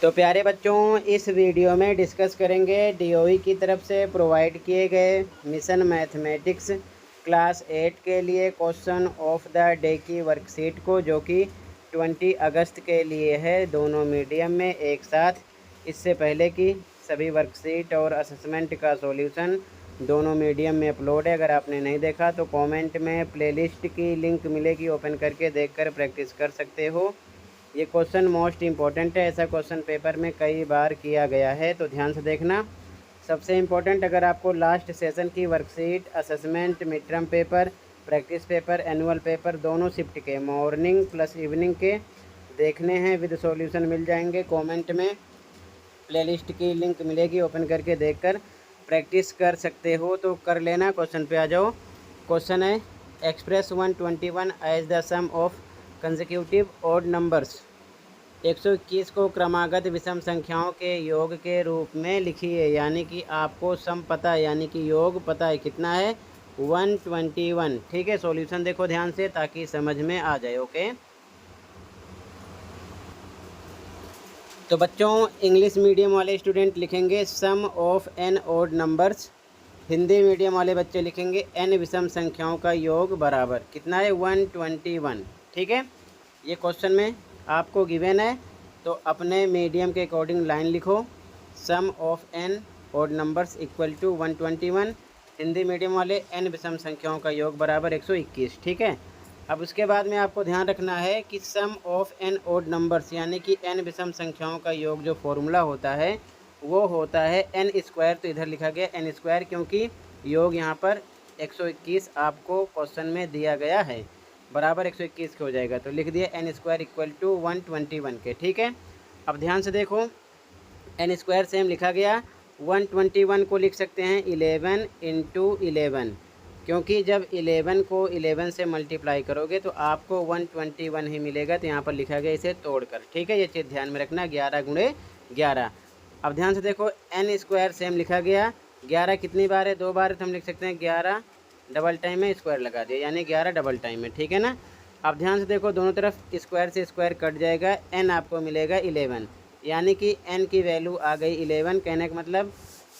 तो प्यारे बच्चों, इस वीडियो में डिस्कस करेंगे डीओई की तरफ से प्रोवाइड किए गए मिशन मैथमेटिक्स क्लास 8 के लिए क्वेश्चन ऑफ द डे की वर्कशीट को, जो कि 20 अगस्त के लिए है, दोनों मीडियम में एक साथ। इससे पहले की सभी वर्कशीट और असेसमेंट का सॉल्यूशन दोनों मीडियम में अपलोड है। अगर आपने नहीं देखा तो कमेंट में प्लेलिस्ट की लिंक मिलेगी, ओपन करके देखकर प्रैक्टिस कर सकते हो। ये क्वेश्चन मोस्ट इम्पॉर्टेंट है, ऐसा क्वेश्चन पेपर में कई बार किया गया है, तो ध्यान से देखना। सबसे इम्पोर्टेंट, अगर आपको लास्ट सेशन की worksheet, assessment, mid term paper, practice paper, annual paper दोनों शिफ्ट के मॉर्निंग प्लस इवनिंग के देखने हैं विद सॉल्यूशन, मिल जाएंगे। कमेंट में प्लेलिस्ट की लिंक मिलेगी, ओपन करके देखकर प्रैक्टिस कर सकते हो, तो कर लेना। क्वेश्चन पे आ जाओ। क्वेश्चन है express 121 as the sum of consecutive odd numbers. 121 को क्रमागत विषम संख्याओं के योग के रूप में लिखिए। यानी कि आपको सम पता है, यानी कि योग पता है, कितना है 121। ठीक है, सॉल्यूशन देखो ध्यान से ताकि समझ में आ जाए। ओके, तो बच्चों इंग्लिश मीडियम वाले स्टूडेंट लिखेंगे sum of N odd numbers, Hindi medium वाले बच्चे लिखेंगे एन विषम संख्याओं का योग बराबर कितना है 121। ठीक है, ये क्वेश्चन में आपको गिवन है, तो अपने मीडियम के अकॉर्डिंग लाइन लिखो। Sum of N odd numbers equal to 121। Hindi medium वाले एन विषम संख्याओं का योग बराबर 121। ठीक है, अब उसके बाद में आपको ध्यान रखना है कि सम ऑफ एन ऑड नंबर्स यानी कि एन विषम संख्याओं का योग जो फॉर्मूला होता है वो होता है एन स्क्वायर। तो इधर लिखा गया एन स्क्वायर, क्योंकि योग यहाँ पर 121 आपको क्वेश्चन में दिया गया है, बराबर 121 के हो जाएगा, तो लिख दिया एन स्क्वायर इक्वल टू 121 के। ठीक है, अब ध्यान से देखो, एन स्क्वायर सेम लिखा गया, 121 को लिख सकते हैं 11 इंटू 11, क्योंकि जब 11 को 11 से मल्टीप्लाई करोगे तो आपको 121 ही मिलेगा, तो यहाँ पर लिखा गया इसे तोड़कर। ठीक है, ये चीज़ ध्यान में रखना, 11 गुणे 11। अब ध्यान से देखो, एन स्क्वायर सेम लिखा गया, 11 कितनी बार है, 2 बार, तो हम लिख सकते हैं 11 डबल टाइम में स्क्वायर लगा दिया, यानी 11 डबल टाइम में। ठीक है ना, अब ध्यान से देखो, दोनों तरफ स्क्वायर से स्क्वायर कट जाएगा, एन आपको मिलेगा 11, यानी कि एन की वैल्यू आ गई 11। कहने का मतलब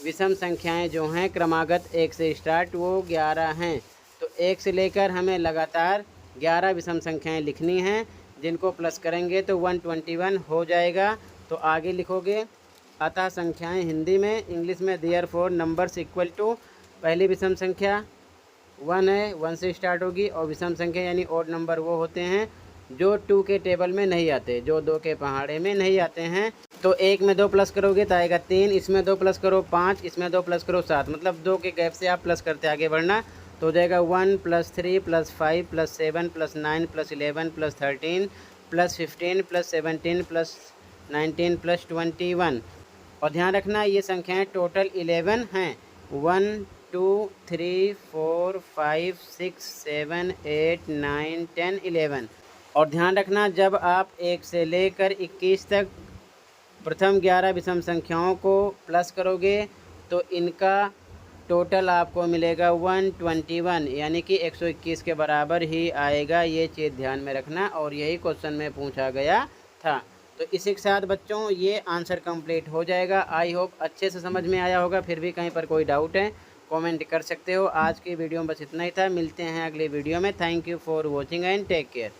विषम संख्याएं जो हैं क्रमागत 1 से स्टार्ट वो 11 हैं, तो 1 से लेकर हमें लगातार 11 विषम संख्याएं लिखनी हैं, जिनको प्लस करेंगे तो 121 हो जाएगा। तो आगे लिखोगे अतः संख्याएं हिंदी में, इंग्लिश में देयरफॉर नंबर्स इक्वल टू, पहली विषम संख्या 1 है, 1 से स्टार्ट होगी, और विषम संख्या यानी ऑड नंबर वो होते हैं जो 2 के टेबल में नहीं आते, जो 2 के पहाड़े में नहीं आते हैं। तो 1 में 2 प्लस करोगे तो आएगा 3, इसमें 2 प्लस करो 5, इसमें 2 प्लस करो 7, मतलब 2 के गैप से आप प्लस करते आगे बढ़ना, तो हो जाएगा 1 + 3 + 5 + 7 + 9 + 11 + 13 + 15 + 17 + 19 + 21। और ध्यान रखना ये संख्याएं टोटल 11 हैं, 1 2 3 4 5 6 7 8 9 10 11। और ध्यान रखना जब आप 1 से लेकर 21 तक प्रथम 11 विषम संख्याओं को प्लस करोगे तो इनका टोटल आपको मिलेगा 121, यानी कि 121 के बराबर ही आएगा। ये चीज़ ध्यान में रखना, और यही क्वेश्चन में पूछा गया था। तो इसी के साथ बच्चों ये आंसर कंप्लीट हो जाएगा। आई होप अच्छे से समझ में आया होगा। फिर भी कहीं पर कोई डाउट है कमेंट कर सकते हो। आज की वीडियो में बस इतना ही था, मिलते हैं अगली वीडियो में। Thank you for watching and take care.